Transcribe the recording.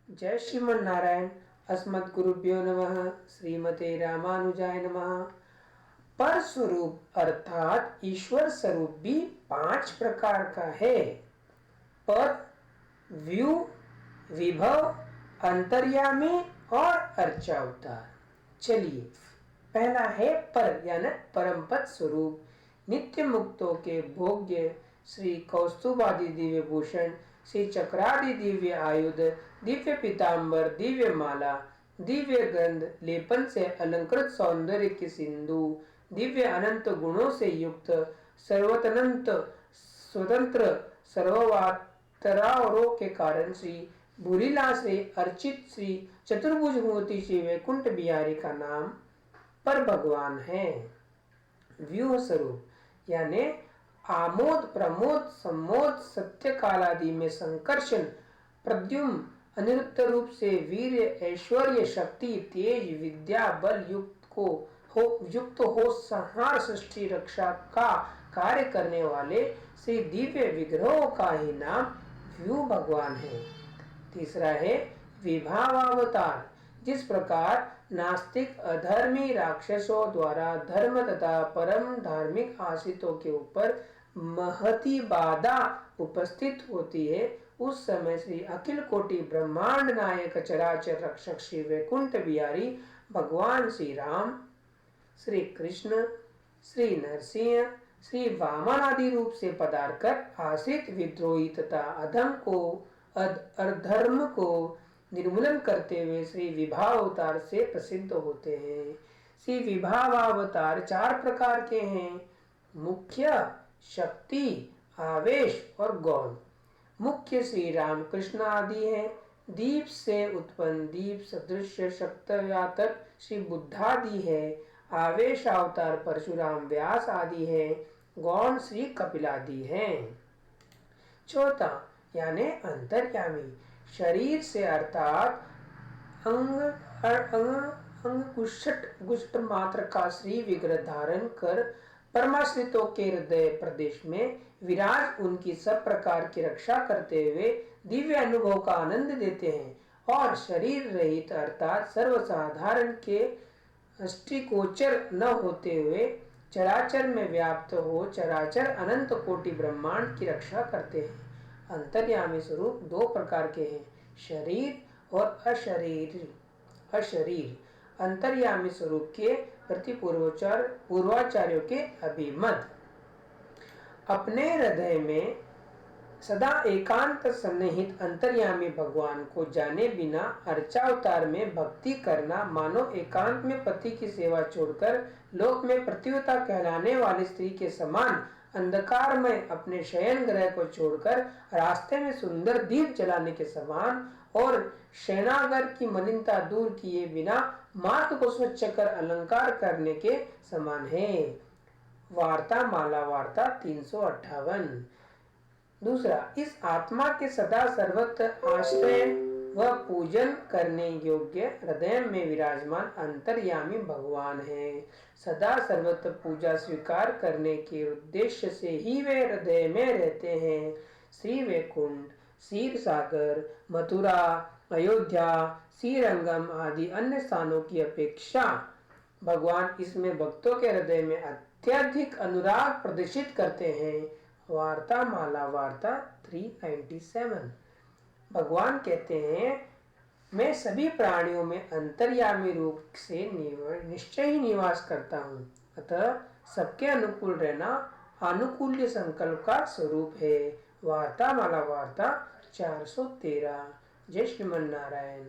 जय श्रीमन नारायण। अस्मद्गुरुभ्यो नमः। श्रीमते रामानुजाय नमः। पर स्वरूप अर्थात ईश्वर स्वरूप भी 5 प्रकार का है। पर, व्यू, विभव, अंतर्यामी और अर्चावतार। चलिए, पहला है पर यानी परम पद स्वरूप। नित्य मुक्तों के भोग्य श्री कौस्तुभादि दिव्य भूषण, श्री चक्रादि दिव्य आयुध, दिव्य पीताम्बर, दिव्य माला, दिव्य गंध लेपन से अलंकृत सौंदर्य की सिंधु, दिव्य अनंत गुणों से युक्त सर्वतनंत स्वतंत्र सर्ववातरावरों के कारण श्री भूरीला से अर्चित श्री चतुर्भुज मूर्ति श्री वैकुंठ बिहारी का नाम पर भगवान है। व्यूह स्वरूप यानी आमोद, प्रमोद, सम्मोद, सत्य काल आदि में संकर्षण, प्रद्युम्न, अनिरुद्ध रूप से वीर, ऐश्वर्य, शक्ति, तेज, विद्या, बल युक्त हो संहार, सृष्टि, रक्षा का कार्य करने वाले श्री दिव्य विग्रहों का ही नाम व्यू भगवान है। तीसरा है विभावावतार। जिस प्रकार नास्तिक अधर्मी राक्षसों द्वारा धर्म तथा परम धार्मिक आश्रितों के ऊपर महती बाधा उपस्थित होती है, उस समय श्री अखिल कोटि ब्रह्मांड नायक चराचर रक्षक श्री वैकुंठ बिहारी भगवान श्री राम, श्री कृष्ण, श्री नरसिंह, श्री वामन आदि रूप से पधार कर आश्रित, विद्रोही तथा अधर्म को निर्मूलन करते हुए श्री विभावावतार से प्रसिद्ध होते हैं। श्री विभावावतार 4 प्रकार के हैं: मुख्य, शक्ति, आवेश और गौण। मुख्य श्री राम कृष्ण आदि है। दीप से उत्पन्न दीप सदृश शक्तव्यातक श्री बुद्धादि है। आवेश अवतार परशुराम व्यास आदि है। गौण श्री कपिलादि है। चौथा यानी अंतर्यामी। शरीर से अर्थात अंगुष्ठ मात्र का श्री विग्रह धारण कर परमाश्रितों के हृदय प्रदेश में विराज उनकी सब प्रकार की रक्षा करते हुए दिव्य अनुभव का आनंद देते हैं। और शरीर रहित अर्थात सर्वसाधारण के अष्टिगोचर न होते हुए चराचर में व्याप्त हो चराचर अनंत कोटि ब्रह्मांड की रक्षा करते हैं। अंतर्यामी स्वरूप 2 प्रकार के हैं: शरीर और अशरीर। अंतर्यामी स्वरूप के प्रति पूर्वाचार्यों के अभिमत। अपने हृदय में सदा एकांत सन्निहित अंतर्यामी भगवान को जाने बिना अर्चावतार में भक्ति करना मानो एकांत में पति की सेवा छोड़कर लोक में प्रतिवता कहलाने वाली स्त्री के समान अंधकार में अपने शयन ग्रह को छोड़कर रास्ते में सुंदर दीप जलाने के समान और शयनागार की मलिनता दूर किए बिना मार्ग को स्वच्छ कर अलंकार करने के समान है। वार्ता माला वार्ता 358। दूसरा, इस आत्मा के सदा सर्वत्र आश्रय व पूजन करने योग्य हृदय में विराजमान अंतर्यामी भगवान है। सदा सर्वत्र पूजा स्वीकार करने के उद्देश्य से ही वे हृदय में रहते हैं। श्री वैकुंठ, क्षीर सागर, मथुरा, अयोध्या, श्रीरंगम आदि अन्य स्थानों की अपेक्षा भगवान इसमें भक्तों के हृदय में अत्यधिक अनुराग प्रदर्शित करते हैं। वार्ता माला वार्ता 397। भगवान कहते हैं, मैं सभी प्राणियों में अंतर्यामी रूप से निश्चय ही निवास करता हूँ, अतः सबके अनुकूल रहना आनुकूल्य संकल्प का स्वरूप है। वार्ता माला वार्ता 413। जय श्रीमन नारायण।